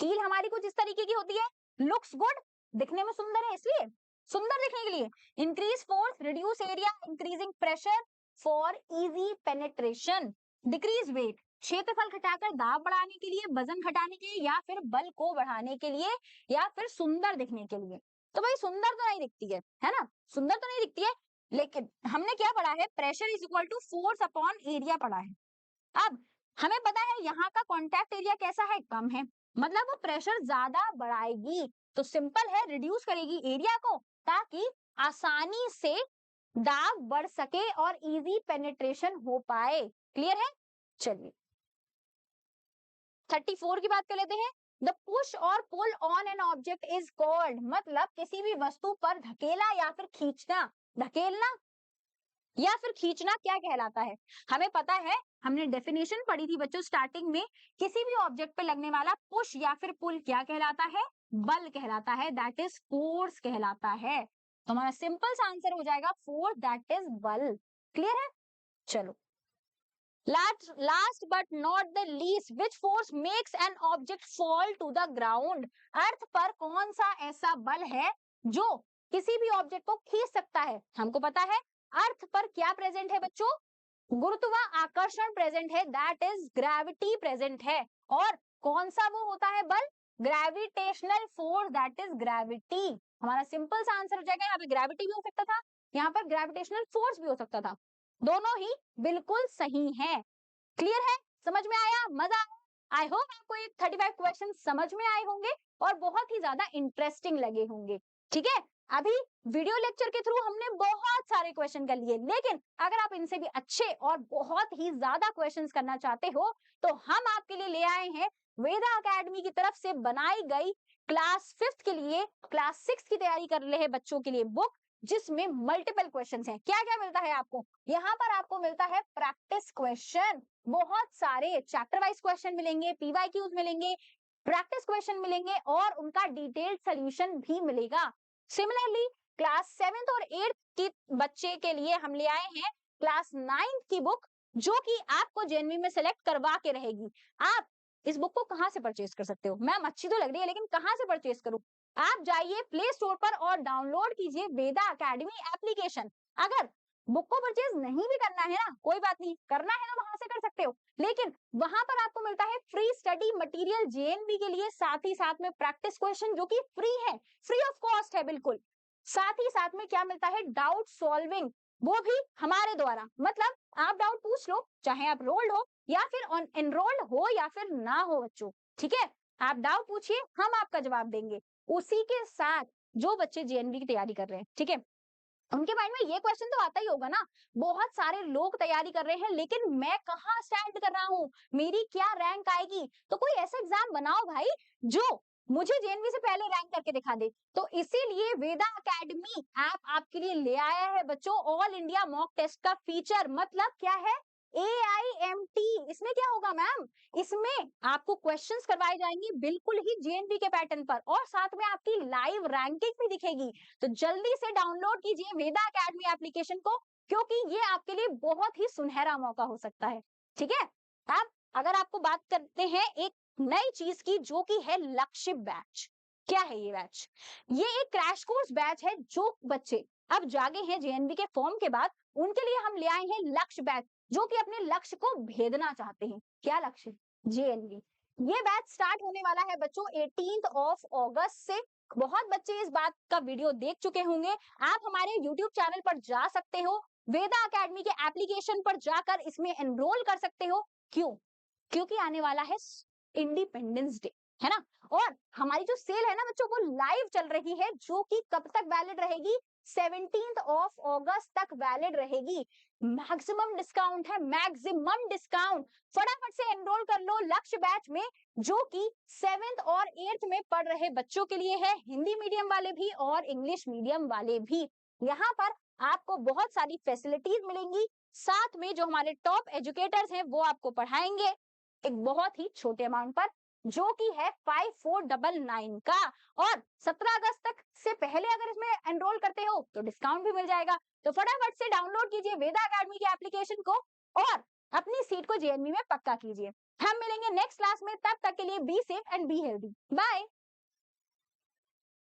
कील हमारी कुछ इस तरीके की होती है, लुक्स गुड, दिखने में सुंदर है, इसलिए सुंदर दिखने के लिए। Increase force, reduce area, increasing pressure for easy penetration, decrease weight, क्षेत्रफल घटाकर दाब बढ़ाने के लिए, वजन घटाने के लिए, या फिर बल को बढ़ाने के लिए, या फिर सुंदर दिखने के लिए। तो भाई सुंदर तो नहीं दिखती है ना, सुंदर तो नहीं दिखती है, लेकिन हमने क्या पढ़ा है, pressure is equal to force upon area पढ़ा है। अब हमें पता है यहाँ का कॉन्टैक्ट एरिया कैसा है, कम है, मतलब वो प्रेशर ज्यादा बढ़ाएगी, तो सिंपल है, रिड्यूस करेगी एरिया को ताकि आसानी से दाब बढ़ सके और इजी पेनिट्रेशन हो पाए। क्लियर है? चलिए 34 की बात कर लेते हैं। द पुश और pull on an object is called, मतलब किसी भी वस्तु पर धकेला या फिर खींचना, धकेलना या फिर खींचना क्या कहलाता है? हमें पता है, हमने डेफिनेशन पढ़ी थी बच्चों स्टार्टिंग में, किसी भी ऑब्जेक्ट पे लगने वाला पुश या फिर पुल क्या कहलाता है? बल कहलाता है, दैट इज फोर्स कहलाता है। तो हमारा सिंपल सा आंसर हो जाएगा फोर्स, दैट इज बल। क्लियर है? चलो, last but not the least, which force makes an object fall to the ground? Earth पर कौन सा ऐसा बल है जो किसी भी ऑब्जेक्ट को खींच सकता है? हमको पता है अर्थ पर क्या प्रेजेंट है बच्चों? गुरुत्वाकर्षण प्रेजेंट है, दैट इज ग्रेविटी प्रेजेंट है। और कौन सा वो होता है बल? Gravitational force, that is gravity. हमारा सिंपल सा आंसर हो जाएगा, यहाँ पे ग्रेविटी भी हो सकता था, यहाँ पर ग्रेविटेशनल फोर्स भी हो सकता था, दोनों ही बिल्कुल सही है। क्लियर है? समझ में आया? मजा आया? आई होप आपको ये 35 क्वेश्चन समझ में आए होंगे और बहुत ही ज्यादा इंटरेस्टिंग लगे होंगे। ठीक है, अभी वीडियो लेक्चर के थ्रू हमने बहुत सारे क्वेश्चन कर लिए, लेकिन अगर आप इनसे भी अच्छे और बहुत ही ज्यादा क्वेश्चंस करना चाहते हो तो हम आपके लिए ले आए हैं वेदा एकेडमी की तरफ से बनाई गई क्लास 5th के लिए, क्लास 6 की तैयारी कर रहे हैं बच्चों के लिए बुक, जिसमें मल्टीपल क्वेश्चंस हैं। क्या क्या मिलता है आपको? यहाँ पर आपको मिलता है प्रैक्टिस क्वेश्चन, बहुत सारे चैप्टर वाइज क्वेश्चन मिलेंगे, पीवाईक्यूज मिलेंगे, प्रैक्टिस क्वेश्चन मिलेंगे और उनका डिटेल्ड सॉल्यूशन भी मिलेगा। सिमिलरली क्लास 7th और 8th की बच्चे के लिए हम ले आए हैं क्लास 9th की बुक, जो कि आपको जेएनवी में सेलेक्ट करवा के रहेगी। आप इस बुक को कहां से परचेज कर सकते हो? मैम अच्छी तो लग रही है, लेकिन कहां से परचेज करूं? आप जाइए प्ले स्टोर पर और डाउनलोड कीजिए वेदा एकेडमी एप्लीकेशन। अगर बुक को परचेज नहीं भी करना है ना, कोई बात नहीं, करना है तो वहां से कर सकते हो, लेकिन वहां पर आपको मिलता है फ्री स्टडी मटेरियल जेएनवी के लिए, साथ ही साथ में प्रैक्टिस क्वेश्चन जो कि फ्री है, फ्री ऑफ कॉस्ट है बिल्कुल। साथ ही साथ में क्या मिलता है? डाउट सॉल्विंग, वो भी हमारे द्वारा, मतलब आप डाउट पूछ लो, चाहे आप रोल्ड हो या फिर एनरोल्ड हो या फिर ना हो बच्चों। ठीक है, आप डाउट पूछिए, हम आपका जवाब देंगे। उसी के साथ जो बच्चे जेएनवी की तैयारी कर रहे हैं, ठीक है, उनके माइंड में ये क्वेश्चन तो आता ही होगा ना, बहुत सारे लोग तैयारी कर रहे हैं, लेकिन मैं कहाँ स्टैंड कर रहा हूँ, मेरी क्या रैंक आएगी? तो कोई ऐसा एग्जाम बनाओ भाई जो मुझे जेएनवी से पहले रैंक करके दिखा दे। तो इसीलिए वेदा एकेडमी ऐप आपके लिए ले आया है बच्चों ऑल इंडिया मॉक टेस्ट का फीचर। मतलब क्या है? AIMT। इसमें क्या होगा मैम? इसमें आपको क्वेश्चंस करवाए जाएंगे बिल्कुल ही जेएनवी के पैटर्न पर, और साथ में आपकी लाइव रैंकिंग भी दिखेगी। तो जल्दी से डाउनलोड कीजिए वेदा एकेडमी एप्लीकेशन को, क्योंकि ये आपके लिए बहुत ही सुनहरा मौका हो सकता है। ठीक है, अब अगर आपको बात करते हैं एक नई चीज की, जो कि है लक्ष्य बैच। क्या है ये बैच? ये एक क्रैश कोर्स बैच है, जो बच्चे अब जागे हैं जेएनवी के फॉर्म के बाद, उनके लिए हम ले आए हैं लक्ष्य बैच, जो कि अपने लक्ष्य को भेदना चाहते हैं। क्या लक्ष्य? जेएनवी। ये बैच स्टार्ट होने वाला है बच्चों 18th ऑफ अगस्त से। बहुत बच्चे इस बात का वीडियो देख चुके होंगे, आप हमारे यूट्यूब चैनल पर जा सकते हो, वेदा एकेडमी के एप्लीकेशन पर जाकर इसमें एनरोल कर सकते हो। क्यों? क्योंकि आने वाला है इंडिपेंडेंस डे, है ना, और हमारी जो सेल है ना बच्चों, वो लाइव चल रही है, जो कि कब तक वैलिड रहेगी? 17th ऑफ अगस्त तक वैलिड रहेगी। मैक्सिमम डिस्काउंट है, मैक्सिमम डिस्काउंट। फटाफट से एनरोल कर लो लक्ष्य बैच में, जो कि 7th और 8th में पढ़ रहे बच्चों के लिए है, हिंदी मीडियम वाले भी और इंग्लिश मीडियम वाले भी। यहाँ पर आपको बहुत सारी फैसिलिटीज मिलेंगी, साथ में जो हमारे टॉप एजुकेटर्स हैं वो आपको पढ़ाएंगे एक बहुत ही छोटे अमाउंट पर, जो कि है 5499 का। और 17 अगस्त तक से पहले अगर इसमें एनरोल करते हो तो डिस्काउंट भी मिल जाएगा। तो फटाफट से डाउनलोड कीजिए वेदा एकेडमी के एप्लीकेशन को और अपनी सीट को जेएनवी में पक्का कीजिए। हम मिलेंगे नेक्स्ट क्लास में, तब तक के लिए be safe and be healthy. Bye.